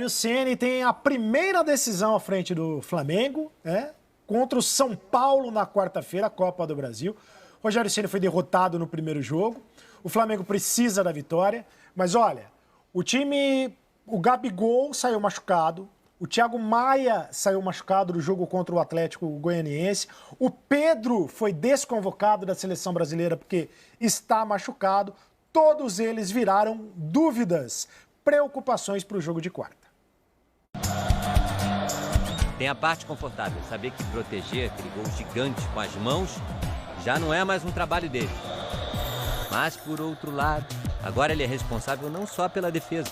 O Ceni tem a primeira decisão à frente do Flamengo, né? Contra o São Paulo na quarta-feira, Copa do Brasil. Rogério Ceni foi derrotado no primeiro jogo. O Flamengo precisa da vitória. Mas olha, o Gabigol saiu machucado. O Thiago Maia saiu machucado do jogo contra o Atlético Goianiense. O Pedro foi desconvocado da seleção brasileira porque está machucado. Todos eles viraram dúvidas, preocupações para o jogo de quarta. Tem a parte confortável, saber que proteger aquele gol gigante com as mãos já não é mais um trabalho dele. Mas, por outro lado, agora ele é responsável não só pela defesa,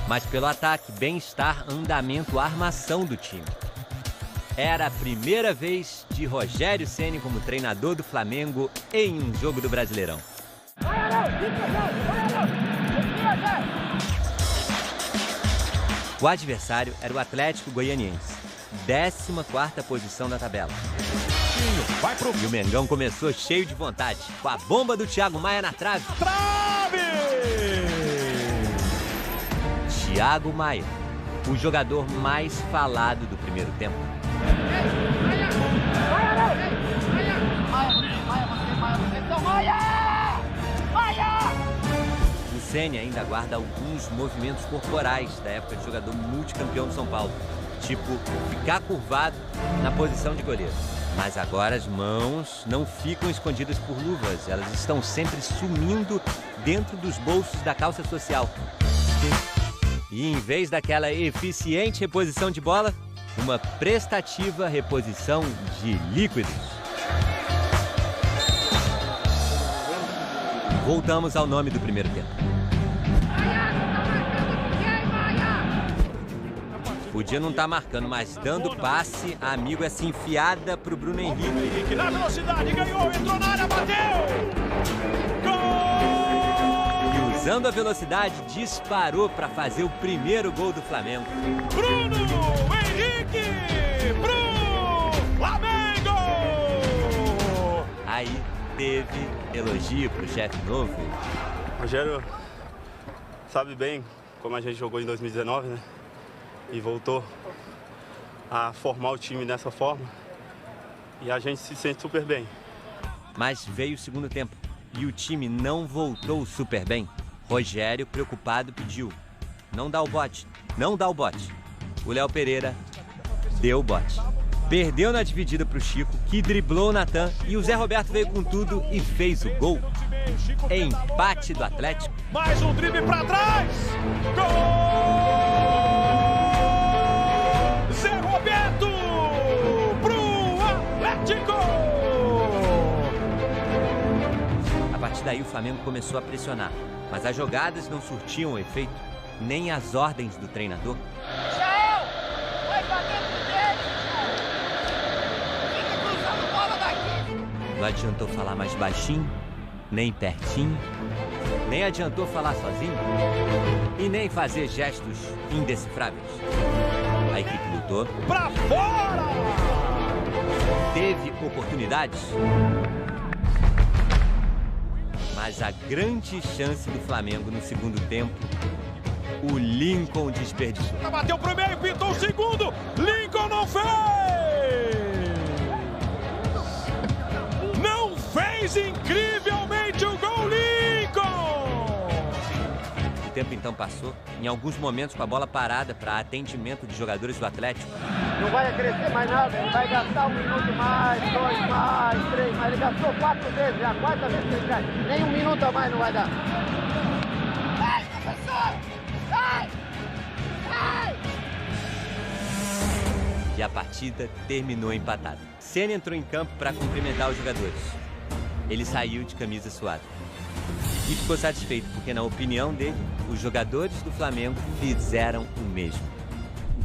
mas pelo ataque, bem-estar, andamento, armação do time. Era a primeira vez de Rogério Ceni como treinador do Flamengo em um jogo do Brasileirão. O adversário era o Atlético Goianiense, 14ª posição da tabela. E o Mengão começou cheio de vontade, com a bomba do Thiago Maia na trave. Thiago Maia, o jogador mais falado do primeiro tempo. O Ceni ainda guarda alguns movimentos corporais da época de jogador multicampeão do São Paulo. Tipo, ficar curvado na posição de goleiro. Mas agora as mãos não ficam escondidas por luvas. Elas estão sempre sumindo dentro dos bolsos da calça social. E em vez daquela eficiente reposição de bola, uma prestativa reposição de líquidos. Voltamos ao nome do primeiro tempo. Podia não estar marcando, mas dando passe, a amigo essa enfiada pro Bruno Henrique. Na velocidade, ganhou, entrou na área, bateu! Gol! E usando a velocidade, disparou para fazer o primeiro gol do Flamengo. Bruno Henrique pro Flamengo! Aí teve elogio pro chefe novo. Rogério sabe bem como a gente jogou em 2019, né? E voltou a formar o time dessa forma. E a gente se sente super bem. Mas veio o segundo tempo e o time não voltou super bem. Rogério, preocupado, pediu: não dá o bote, não dá o bote. O Léo Pereira deu o bote. Perdeu na dividida pro Chico, que driblou o Natan, e o Zé Roberto veio com tudo e fez o gol. Empate do Atlético. Mais um drible para trás! Gol! Zé Roberto pro Atlético! A partir daí o Flamengo começou a pressionar, mas as jogadas não surtiam efeito, nem as ordens do treinador. Michael! Vai pra dentro dele! Fica cruzando bola daqui! Não adiantou falar mais baixinho, nem pertinho, nem adiantou falar sozinho e nem fazer gestos indecifráveis. A equipe lutou. Pra fora! Teve oportunidades. Mas a grande chance do Flamengo no segundo tempo, o Lincoln desperdiçou. Bateu pro meio, pintou o segundo. Lincoln não fez! Não fez incrivelmente o gol, Lincoln! O tempo então passou, em alguns momentos com a bola parada para atendimento de jogadores do Atlético. Não vai acrescer mais nada, ele vai gastar 1 minuto mais, 2 mais, 3 mais. Ele gastou 4 vezes, é a 4ª vez que ele gasta. Nem 1 minuto a mais não vai dar. Vai, professor! Vai! Vai! E a partida terminou empatada. Ceni entrou em campo para cumprimentar os jogadores. Ele saiu de camisa suada. E ficou satisfeito, porque na opinião dele, os jogadores do Flamengo fizeram o mesmo.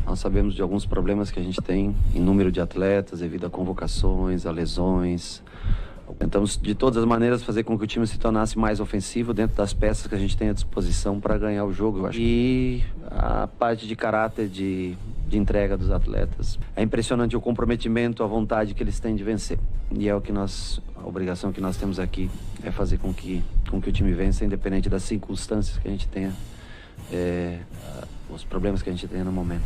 Nós sabemos de alguns problemas que a gente tem em número de atletas, devido a convocações, a lesões. Tentamos de todas as maneiras fazer com que o time se tornasse mais ofensivo dentro das peças que a gente tem à disposição para ganhar o jogo, eu acho. E a parte de caráter de entrega dos atletas. É impressionante o comprometimento, a vontade que eles têm de vencer. E é o que a obrigação que nós temos aqui é fazer com que o time vença, independente das circunstâncias que a gente tenha os problemas que a gente tem no momento.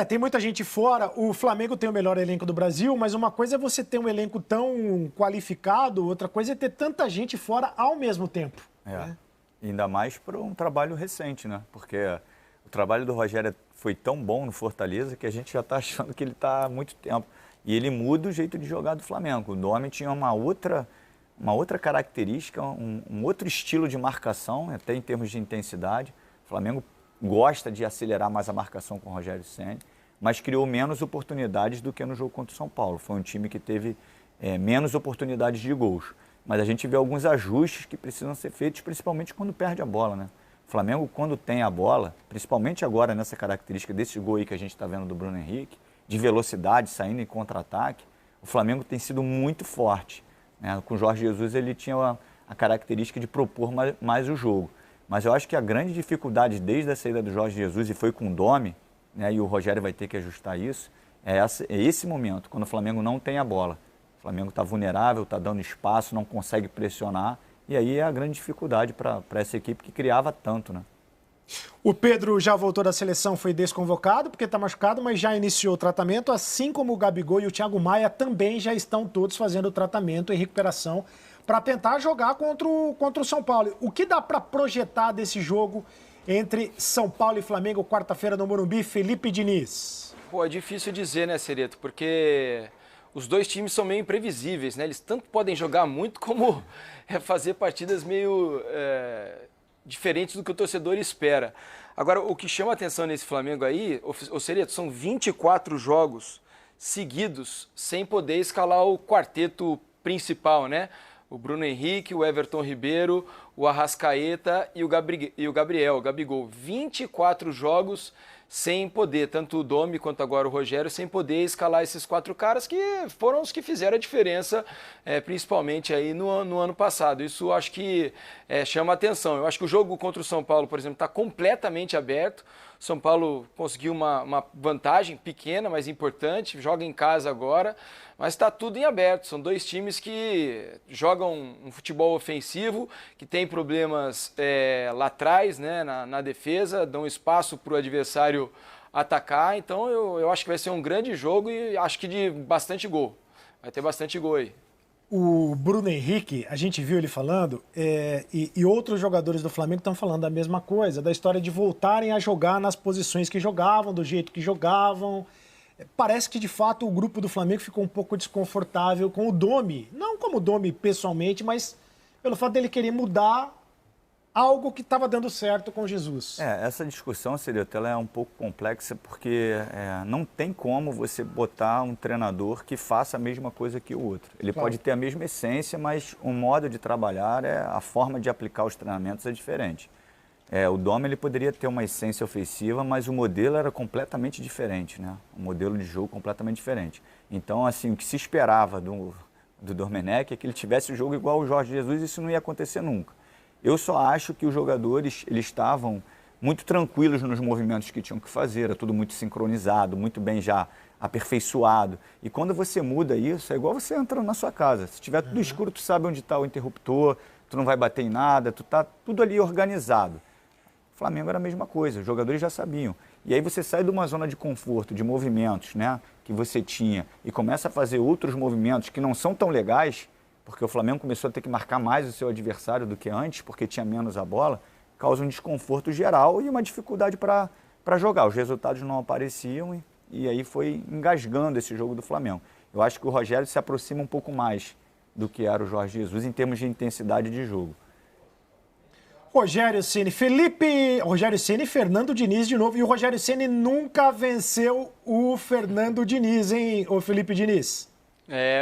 Tem muita gente fora. O Flamengo tem o melhor elenco do Brasil, mas uma coisa é você ter um elenco tão qualificado, outra coisa é ter tanta gente fora ao mesmo tempo. Né? Ainda mais para um trabalho recente, né? Porque o trabalho do Rogério foi tão bom no Fortaleza que a gente já está achando que ele está há muito tempo. E ele muda o jeito de jogar do Flamengo. O Domi tinha uma outra característica, um outro estilo de marcação, até em termos de intensidade. O Flamengo gosta de acelerar mais a marcação com o Rogério Ceni, mas criou menos oportunidades do que no jogo contra o São Paulo. Foi um time que teve menos oportunidades de gols. Mas a gente vê alguns ajustes que precisam ser feitos, principalmente quando perde a bola, né? O Flamengo, quando tem a bola, principalmente agora nessa característica desse gol aí que a gente está vendo do Bruno Henrique, de velocidade, saindo em contra-ataque, o Flamengo tem sido muito forte. Né? Com o Jorge Jesus ele tinha a característica de propor mais o jogo. Mas eu acho que a grande dificuldade desde a saída do Jorge Jesus, e foi com o Domi, né, e o Rogério vai ter que ajustar isso, é esse momento, quando o Flamengo não tem a bola. O Flamengo está vulnerável, está dando espaço, não consegue pressionar, e aí é a grande dificuldade para essa equipe que criava tanto, né? O Pedro já voltou da seleção, foi desconvocado porque está machucado, mas já iniciou o tratamento, assim como o Gabigol e o Thiago Maia também já estão todos fazendo o tratamento em recuperação para tentar jogar contra o São Paulo. O que dá para projetar desse jogo entre São Paulo e Flamengo, quarta-feira no Morumbi, Felipe Diniz? Pô, é difícil dizer, né, Cereto? Porque os dois times são meio imprevisíveis, né? Eles tanto podem jogar muito como fazer partidas meio diferentes do que o torcedor espera. Agora, o que chama a atenção nesse Flamengo aí, ô Cereto, são 24 jogos seguidos sem poder escalar o quarteto principal, né? O Bruno Henrique, o Everton Ribeiro, o Arrascaeta e o Gabriel, o Gabigol. 24 jogos sem poder, tanto o Domi quanto agora o Rogério, sem poder escalar esses 4 caras que foram os que fizeram a diferença, principalmente aí no ano passado. Isso acho que chama atenção. Eu acho que o jogo contra o São Paulo, por exemplo, está completamente aberto. O São Paulo conseguiu uma vantagem pequena, mas importante, joga em casa agora, mas está tudo em aberto. São dois times que jogam um futebol ofensivo, que tem problemas lá atrás, né, na defesa, dão espaço para o adversário atacar. Então eu acho que vai ser um grande jogo e acho que de bastante gol. Vai ter bastante gol aí. O Bruno Henrique, a gente viu ele falando, e outros jogadores do Flamengo estão falando a mesma coisa, da história de voltarem a jogar nas posições que jogavam, do jeito que jogavam. Parece que, de fato, o grupo do Flamengo ficou um pouco desconfortável com o Domi. Não como o Domi pessoalmente, mas pelo fato dele querer mudar algo que estava dando certo com Jesus. Essa discussão, Cereto, ela é um pouco complexa porque não tem como você botar um treinador que faça a mesma coisa que o outro. Ele pode ter a mesma essência, mas o modo de trabalhar, a forma de aplicar os treinamentos é diferente. O Domi ele poderia ter uma essência ofensiva, mas o modelo era completamente diferente, né? Um modelo de jogo completamente diferente. Então, assim, o que se esperava do Domenech é que ele tivesse o jogo igual ao Jorge Jesus, e isso não ia acontecer nunca. Eu só acho que os jogadores eles estavam muito tranquilos nos movimentos que tinham que fazer, era tudo muito sincronizado, muito bem já aperfeiçoado. E quando você muda isso, é igual você entrando na sua casa. Se tiver tudo escuro, tu sabe onde está o interruptor, tu não vai bater em nada, tu tá tudo ali organizado. O Flamengo era a mesma coisa, os jogadores já sabiam. E aí você sai de uma zona de conforto, de movimentos, né, que você tinha, e começa a fazer outros movimentos que não são tão legais, porque o Flamengo começou a ter que marcar mais o seu adversário do que antes, porque tinha menos a bola, causa um desconforto geral e uma dificuldade para jogar. Os resultados não apareciam e aí foi engasgando esse jogo do Flamengo. Eu acho que o Rogério se aproxima um pouco mais do que era o Jorge Jesus em termos de intensidade de jogo. Rogério Ceni, Rogério Ceni e Fernando Diniz de novo. E o Rogério Ceni nunca venceu o Fernando Diniz, hein, o Felipe Diniz?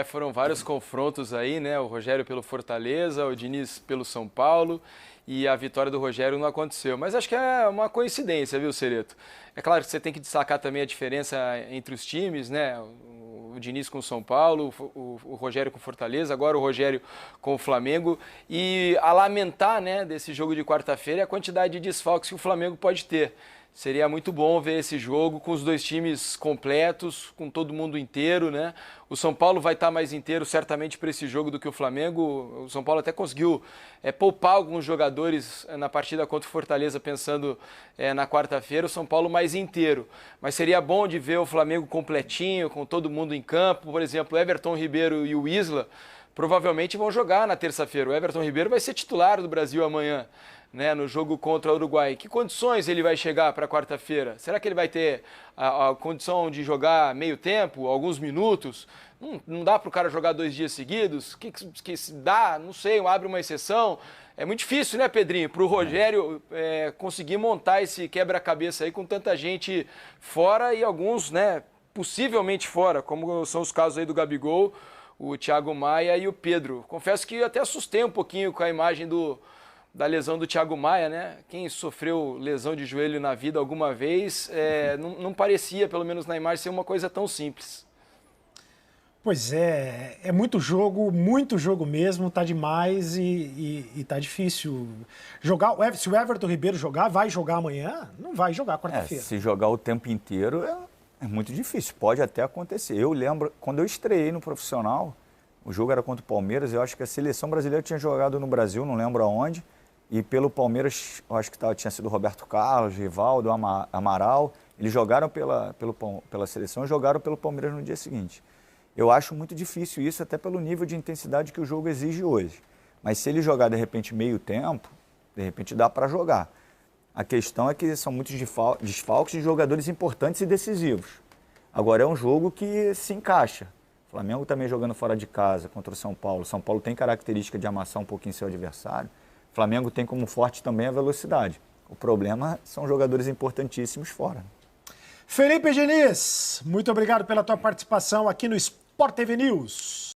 Foram vários confrontos aí, né? O Rogério pelo Fortaleza, o Diniz pelo São Paulo, e a vitória do Rogério não aconteceu. Mas acho que é uma coincidência, viu, Cereto? É claro que você tem que destacar também a diferença entre os times, né? O Diniz com o São Paulo, o Rogério com o Fortaleza, agora o Rogério com o Flamengo. E a lamentar, né, desse jogo de quarta-feira é a quantidade de desfalques que o Flamengo pode ter. Seria muito bom ver esse jogo com os dois times completos, com todo mundo inteiro, né? O São Paulo vai estar mais inteiro certamente para esse jogo do que o Flamengo. O São Paulo até conseguiu poupar alguns jogadores na partida contra o Fortaleza, pensando na quarta-feira, o São Paulo mais inteiro. Mas seria bom de ver o Flamengo completinho, com todo mundo em campo. Por exemplo, o Everton Ribeiro e o Isla provavelmente vão jogar na terça-feira. O Everton Ribeiro vai ser titular do Brasil amanhã, né, no jogo contra o Uruguai. Que condições ele vai chegar para quarta-feira? Será que ele vai ter a condição de jogar meio tempo, alguns minutos? Não dá para o cara jogar 2 dias seguidos? Que se dá? Não sei, abre uma exceção. É muito difícil, né, Pedrinho, para o Rogério conseguir montar esse quebra-cabeça aí com tanta gente fora e alguns, né, possivelmente fora, como são os casos aí do Gabigol, o Thiago Maia e o Pedro. Confesso que eu até assustei um pouquinho com a imagem da lesão do Thiago Maia, né? Quem sofreu lesão de joelho na vida alguma vez, não parecia, pelo menos na imagem, ser uma coisa tão simples. Pois é muito jogo mesmo, tá demais e tá difícil. Se o Everton Ribeiro jogar, vai jogar amanhã? Não vai jogar quarta-feira. Se jogar o tempo inteiro é muito difícil, pode até acontecer. Eu lembro, quando eu estreiei no profissional, o jogo era contra o Palmeiras, eu acho que a seleção brasileira tinha jogado no Brasil, não lembro aonde, e pelo Palmeiras, eu acho que tinha sido Roberto Carlos, Rivaldo, Amaral, eles jogaram pela seleção e jogaram pelo Palmeiras no dia seguinte. Eu acho muito difícil isso, até pelo nível de intensidade que o jogo exige hoje. Mas se ele jogar, de repente, meio tempo, de repente dá para jogar. A questão é que são muitos desfalques de jogadores importantes e decisivos. Agora, é um jogo que se encaixa. O Flamengo também jogando fora de casa contra o São Paulo. São Paulo tem característica de amassar um pouquinho seu adversário. O Flamengo tem como forte também a velocidade. O problema são jogadores importantíssimos fora. Felipe Diniz, muito obrigado pela tua participação aqui no Sport TV News.